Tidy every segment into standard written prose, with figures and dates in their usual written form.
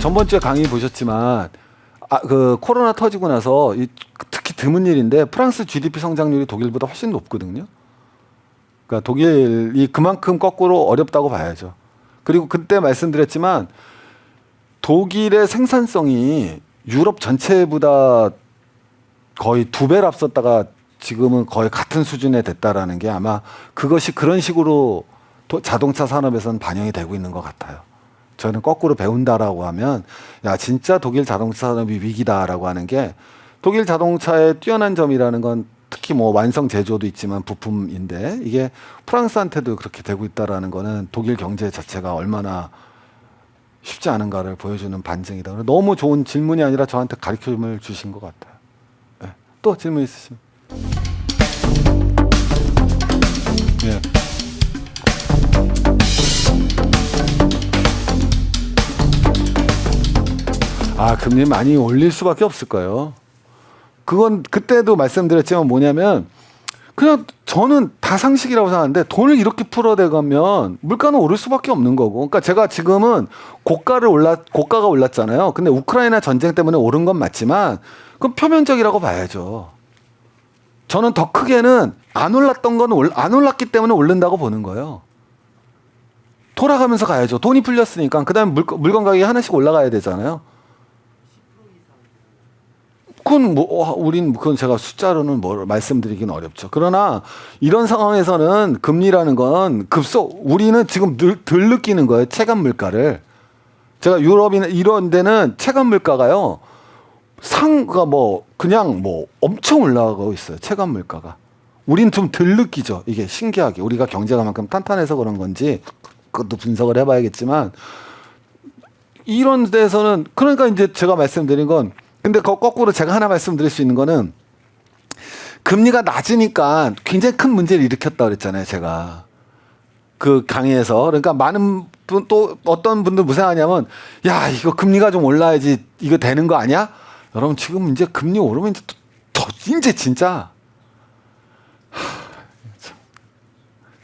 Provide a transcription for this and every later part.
전번주에 강의 보셨지만 그 코로나 터지고 나서 특히 드문 일인데 프랑스 GDP 성장률이 독일보다 훨씬 높거든요. 그러니까 독일이 그만큼 거꾸로 어렵다고 봐야죠. 그리고 그때 말씀드렸지만 독일의 생산성이 유럽 전체보다 거의 2배를 앞섰다가 지금은 거의 같은 수준에 됐다라는 게 아마 그것이 그런 식으로 자동차 산업에서는 반영이 되고 있는 것 같아요. 저는 거꾸로 배운다라고 하면 야 진짜 독일 자동차 산업이 위기다라고 하는 게 독일 자동차의 뛰어난 점이라는 건 특히 뭐 완성 제조도 있지만 부품인데 이게 프랑스한테도 그렇게 되고 있다라는 거는 독일 경제 자체가 얼마나 쉽지 않은가를 보여주는 반증이다. 너무 좋은 질문이 아니라 저한테 가르침을 주신 것 같아요. 네. 또 질문 있으시면. 네. 금리 많이 올릴 수밖에 없을 거예요. 그건 그때도 말씀드렸지만 뭐냐면 그냥 저는 다 상식이라고 생각하는데 돈을 이렇게 풀어대가면 물가는 오를 수밖에 없는 거고. 그러니까 제가 지금은 고가가 올랐잖아요. 근데 우크라이나 전쟁 때문에 오른 건 맞지만 그건 표면적이라고 봐야죠. 저는 더 크게는 안 올랐던 건 안 올랐기 때문에 오른다고 보는 거예요. 돌아가면서 가야죠. 돈이 풀렸으니까. 그다음에 물건 가격이 하나씩 올라가야 되잖아요. 그건 제가 숫자로는 말씀드리긴 어렵죠. 그러나 이런 상황에서는 금리라는 건 우리는 지금 덜 느끼는 거예요. 체감 물가를. 제가 유럽이나 이런 데는 체감 물가가요. 그냥 엄청 올라가고 있어요. 체감 물가가. 우린 좀 덜 느끼죠. 이게 신기하게. 우리가 경제가 만큼 탄탄해서 그런 건지 그것도 분석을 해봐야겠지만 이런 데서는 그러니까 이제 제가 말씀드린 건 근데 거꾸로 제가 하나 말씀드릴 수 있는 거는 금리가 낮으니까 굉장히 큰 문제를 일으켰다 그랬잖아요. 제가 그 강의에서. 그러니까 많은 분 또 어떤 분들 무슨 생각하냐면 야 이거 금리가 좀 올라야지 이거 되는 거 아니야? 여러분 지금 이제 금리 오르면 이제 진짜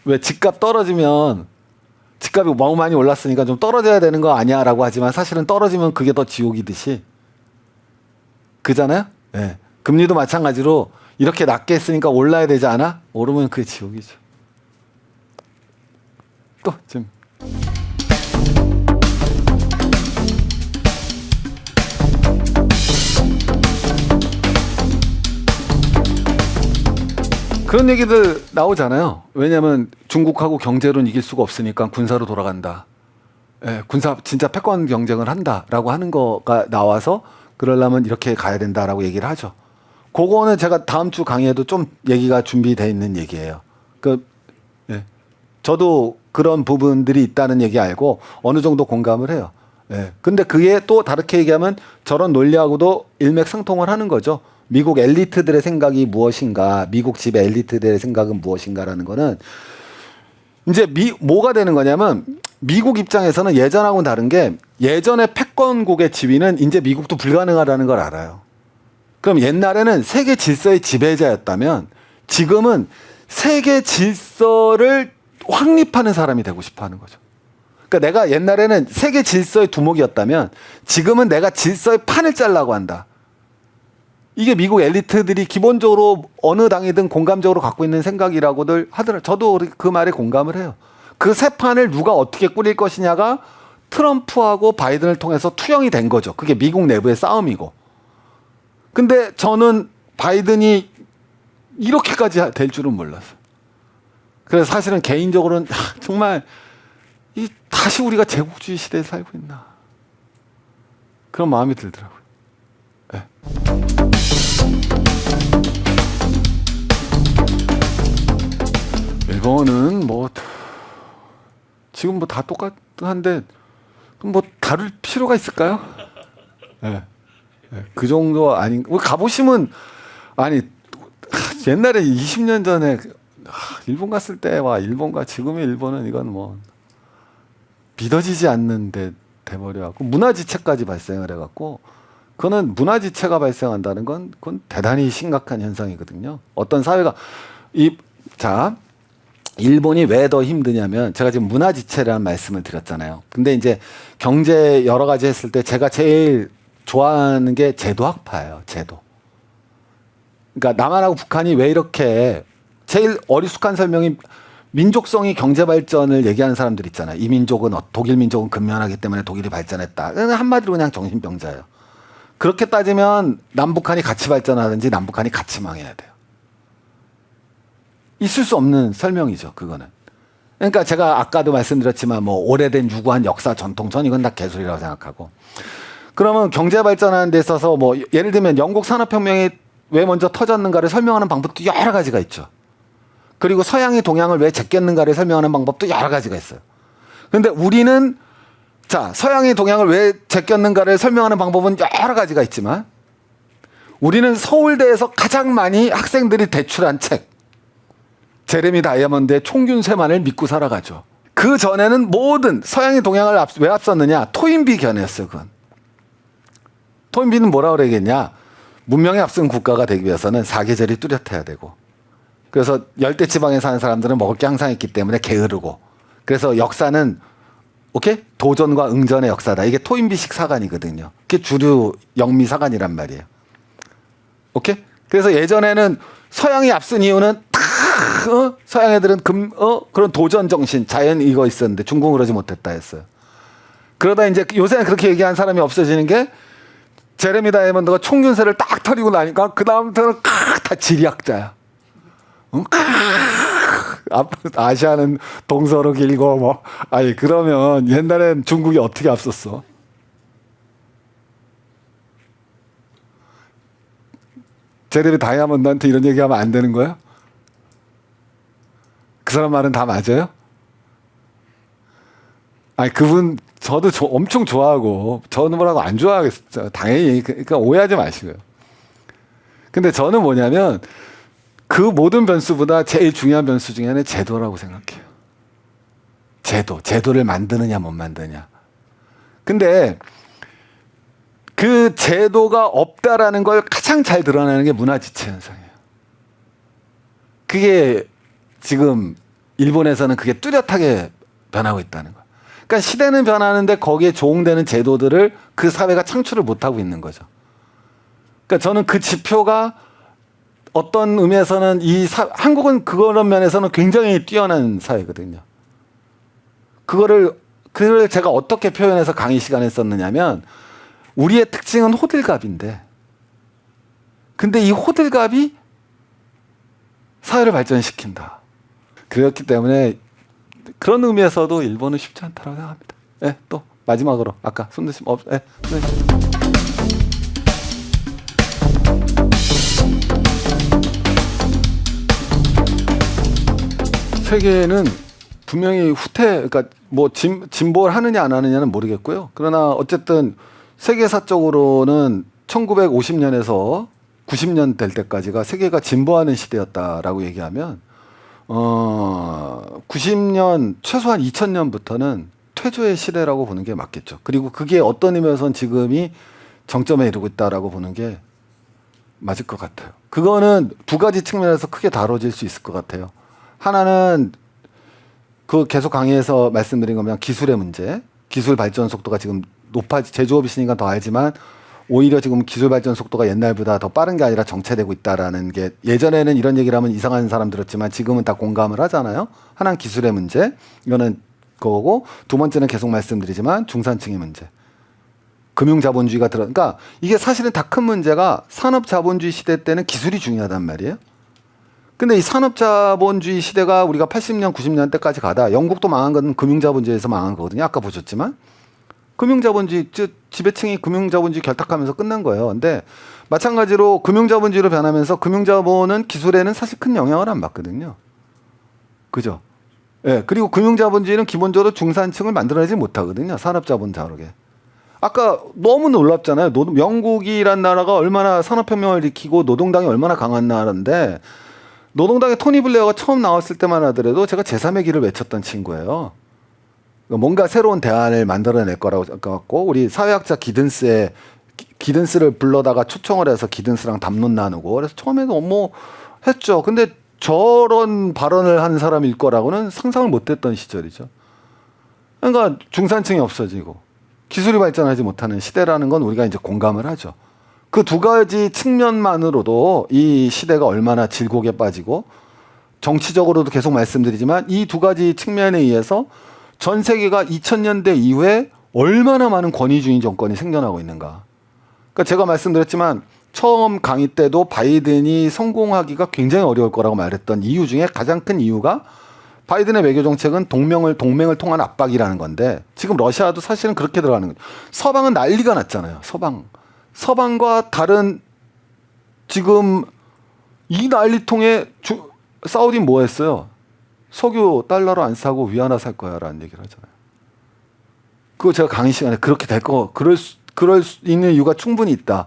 왜 집값 떨어지면 집값이 너무 많이 올랐으니까 좀 떨어져야 되는 거 아니야 라고 하지만 사실은 떨어지면 그게 더 지옥이듯이 그잖아요? 네. 금리도 마찬가지로 이렇게 낮게 했으니까 올라야 되지 않아? 오르면 그게 지옥이죠. 또 지금 그런 얘기들 나오잖아요. 왜냐하면 중국하고 경제로는 이길 수가 없으니까 군사로 돌아간다. 예, 진짜 패권 경쟁을 한다라고 하는 거가 나와서 그러려면 이렇게 가야 된다라고 얘기를 하죠. 그거는 제가 다음 주 강의에도 좀 얘기가 준비되어 있는 얘기예요. 예. 저도 그런 부분들이 있다는 얘기 알고 어느 정도 공감을 해요. 예. 근데 그게 또 다르게 얘기하면 저런 논리하고도 일맥상통을 하는 거죠. 미국 엘리트들의 생각이 무엇인가, 미국 집의 엘리트들의 생각은 무엇인가라는 거는 이제 뭐가 되는 거냐면 미국 입장에서는 예전하고는 다른 게 예전에 패권국의 지위는 이제 미국도 불가능하다는 걸 알아요. 그럼 옛날에는 세계 질서의 지배자였다면 지금은 세계 질서를 확립하는 사람이 되고 싶어 하는 거죠. 그러니까 내가 옛날에는 세계 질서의 두목이었다면 지금은 내가 질서의 판을 짜려고 한다. 이게 미국 엘리트들이 기본적으로 어느 당이든 공감적으로 갖고 있는 생각이라고들 하더라고요. 저도 그 말에 공감을 해요. 그 새 판을 누가 어떻게 꾸릴 것이냐가 트럼프하고 바이든을 통해서 투영이 된 거죠. 그게 미국 내부의 싸움이고. 근데 저는 바이든이 이렇게까지 될 줄은 몰랐어요. 그래서 사실은 개인적으로는 정말 다시 우리가 제국주의 시대에 살고 있나. 그런 마음이 들더라고요. 네. 일본은 지금 다 똑같은데 다룰 필요가 있을까요? 네. 네. 그 정도 가보시면 옛날에 20년 전에 일본 갔을 때와 일본과 지금의 일본은 이건 믿어지지 않는 데 돼버려갖고 문화지체까지 발생을 해갖고 그거는 문화지체가 발생한다는 건 그건 대단히 심각한 현상이거든요. 어떤 사회가 일본이 왜 더 힘드냐면 제가 지금 문화지체라는 말씀을 드렸잖아요. 근데 이제 경제 여러 가지 했을 때 제가 제일 좋아하는 게 제도학파예요. 제도. 그러니까 남한하고 북한이 왜 이렇게 제일 어리숙한 설명이 민족성이 경제 발전을 얘기하는 사람들 있잖아요. 이 민족은 독일 민족은 근면하기 때문에 독일이 발전했다. 한마디로 그냥 정신병자예요. 그렇게 따지면 남북한이 같이 발전하든지 남북한이 같이 망해야 돼요. 있을 수 없는 설명이죠. 그거는. 그러니까 제가 아까도 말씀드렸지만 뭐 오래된 유구한 역사 전통 전 이건 다 개소리라고 생각하고. 그러면 경제 발전하는 데 있어서 뭐 예를 들면 영국 산업혁명이 왜 먼저 터졌는가를 설명하는 방법도 여러 가지가 있죠. 그리고 서양이 동양을 왜 제꼈는가를 설명하는 방법도 여러 가지가 있어요. 그런데 우리는 자, 서양이 동양을 왜 제꼈는가를 설명하는 방법은 여러 가지가 있지만 우리는 서울대에서 가장 많이 학생들이 대출한 책 제레미 다이아몬드의 총균세만을 믿고 살아가죠. 그 전에는 모든 서양이 동양을 왜 앞섰느냐? 토인비 견해였어요. 그건. 토인비는 뭐라 그러겠냐? 문명에 앞선 국가가 되기 위해서는 사계절이 뚜렷해야 되고 그래서 열대지방에 사는 사람들은 먹을 게 항상 있기 때문에 게으르고 그래서 역사는 오케이? 도전과 응전의 역사다. 이게 토인비식 사관이거든요. 그게 주류 영미 사관이란 말이에요. 오케이? 그래서 예전에는 서양이 앞선 이유는 서양 애들은 그런 도전 정신, 자연 이거 있었는데 중국은 그러지 못했다 했어요. 그러다 이제 요새는 그렇게 얘기한 사람이 없어지는 게 제레미 다이아몬드가 총균세를 딱 털리고 나니까 그 다음부터는 다 지리학자야. 아시아는 동서로 길고 뭐 아니 그러면 옛날엔 중국이 어떻게 앞섰어? 제레미 다이아몬드한테 이런 얘기하면 안 되는 거예요? 그 사람 말은 다 맞아요? 아니 그분 저도 엄청 좋아하고 저는 뭐라고 안 좋아하겠어요. 당연히 그러니까 오해하지 마시고요. 근데 저는 뭐냐면 그 모든 변수보다 제일 중요한 변수 중에 하나는 제도라고 생각해요. 제도를 만드느냐 못 만드느냐. 근데 그 제도가 없다라는 걸 가장 잘 드러내는 게 문화지체 현상이에요. 그게 지금 일본에서는 그게 뚜렷하게 변하고 있다는 거예요. 그러니까 시대는 변하는데 거기에 조응되는 제도들을 그 사회가 창출을 못하고 있는 거죠. 그러니까 저는 그 지표가 어떤 의미에서는 한국은 그런 면에서는 굉장히 뛰어난 사회거든요. 그거를 제가 어떻게 표현해서 강의 시간에 썼느냐면 우리의 특징은 호들갑인데 근데 이 호들갑이 사회를 발전시킨다. 그렇기 때문에 그런 의미에서도 일본은 쉽지 않다고 생각합니다. 네, 또 마지막으로 아까 손 드시면 네, 세계는 분명히 그러니까 뭐 진보를 하느냐 안 하느냐는 모르겠고요. 그러나 어쨌든 세계사적으로는 1950년에서 90년 될 때까지가 세계가 진보하는 시대였다라고 얘기하면 90년 최소한 2000년부터는 퇴조의 시대라고 보는 게 맞겠죠. 그리고 그게 어떤 의미에서는 지금이 정점에 이르고 있다라고 보는 게 맞을 것 같아요. 그거는 두 가지 측면에서 크게 다뤄질 수 있을 것 같아요. 하나는 그 계속 강의에서 말씀드린 거면 기술의 문제, 기술 발전 속도가 지금 제조업이시니까 더 알지만 오히려 지금 기술 발전 속도가 옛날보다 더 빠른 게 아니라 정체되고 있다라는 게 예전에는 이런 얘기를 하면 이상한 사람 들었지만 지금은 다 공감을 하잖아요. 하나는 기술의 문제, 이거는 그거고 두 번째는 계속 말씀드리지만 중산층의 문제. 금융자본주의가 그러니까 이게 사실은 다 큰 문제가 산업자본주의 시대 때는 기술이 중요하단 말이에요. 근데 이 산업자본주의 시대가 우리가 80년, 90년 대까지 가다 영국도 망한 건 금융자본주의에서 망한 거거든요. 아까 보셨지만. 금융자본주의, 지배층이 금융자본주의 결탁하면서 끝난 거예요. 근데 마찬가지로 금융자본주의로 변하면서 금융자본은 기술에는 사실 큰 영향을 안 받거든요. 그죠? 예. 그리고 금융자본주의는 기본적으로 중산층을 만들어내지 못하거든요. 산업자본 자력에. 아까 너무 놀랍잖아요. 영국이란 나라가 얼마나 산업혁명을 일으키고 노동당이 얼마나 강한 나라인데 노동당의 토니 블레어가 처음 나왔을 때만 하더라도 제가 제3의 길을 외쳤던 친구예요. 뭔가 새로운 대안을 만들어낼 거라고 생각하고 우리 사회학자 기든스를 불러다가 초청을 해서 기든스랑 담론 나누고 그래서 처음에는 했죠. 근데 저런 발언을 한 사람일 거라고는 상상을 못했던 시절이죠. 그러니까 중산층이 없어지고 기술이 발전하지 못하는 시대라는 건 우리가 이제 공감을 하죠. 그 두 가지 측면만으로도 이 시대가 얼마나 질곡에 빠지고 정치적으로도 계속 말씀드리지만 이 두 가지 측면에 의해서 전 세계가 2000년대 이후에 얼마나 많은 권위주의 정권이 생겨나고 있는가. 그러니까 제가 말씀드렸지만 처음 강의 때도 바이든이 성공하기가 굉장히 어려울 거라고 말했던 이유 중에 가장 큰 이유가 바이든의 외교 정책은 동맹을 통한 압박이라는 건데 지금 러시아도 사실은 그렇게 들어가는 거죠. 서방은 난리가 났잖아요. 서방과 다른 지금 이 난리통에 사우디는 뭐 했어요? 석유 달러로 안 사고 위안화 살 거야라는 얘기를 하잖아요. 그거 제가 강의 시간에 그렇게 그럴 수 있는 이유가 충분히 있다.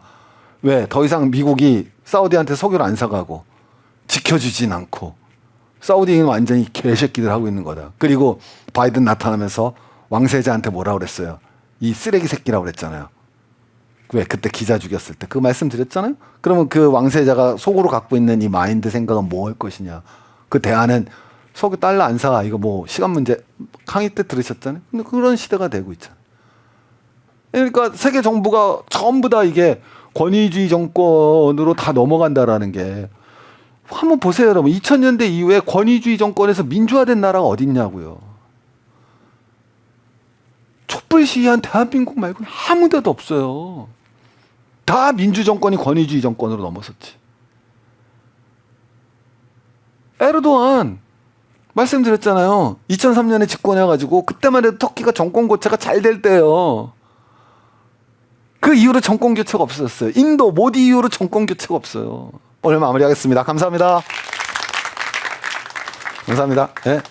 왜? 더 이상 미국이 사우디한테 석유를 안 사가고 지켜주진 않고 사우디는 완전히 개새끼들 하고 있는 거다. 그리고 바이든 나타나면서 왕세자한테 뭐라 그랬어요? 이 쓰레기 새끼라고 그랬잖아요. 왜? 그때 기자 죽였을 때 그 말씀 드렸잖아요. 그러면 그 왕세자가 속으로 갖고 있는 이 마인드 생각은 뭐 할 것이냐. 그 대안은 석유 달러 안 사. 이거 뭐 시간 문제 강의 때 들으셨잖아요. 근데 그런 시대가 되고 있잖아요. 그러니까 세계 정부가 전부 다 이게 권위주의 정권으로 다 넘어간다라는 게 한번 보세요, 여러분. 2000년대 이후에 권위주의 정권에서 민주화된 나라가 어디 있냐고요. 촛불 시위한 대한민국 말고는 아무 데도 없어요. 다 민주 정권이 권위주의 정권으로 넘어섰지. 에르도안 말씀드렸잖아요. 2003년에 집권해가지고 그때만 해도 터키가 정권 교체가 잘 될 때예요. 그 이후로 정권 교체가 없었어요. 인도 모디 이후로 정권 교체가 없어요. 오늘 마무리하겠습니다. 감사합니다. 감사합니다. 네.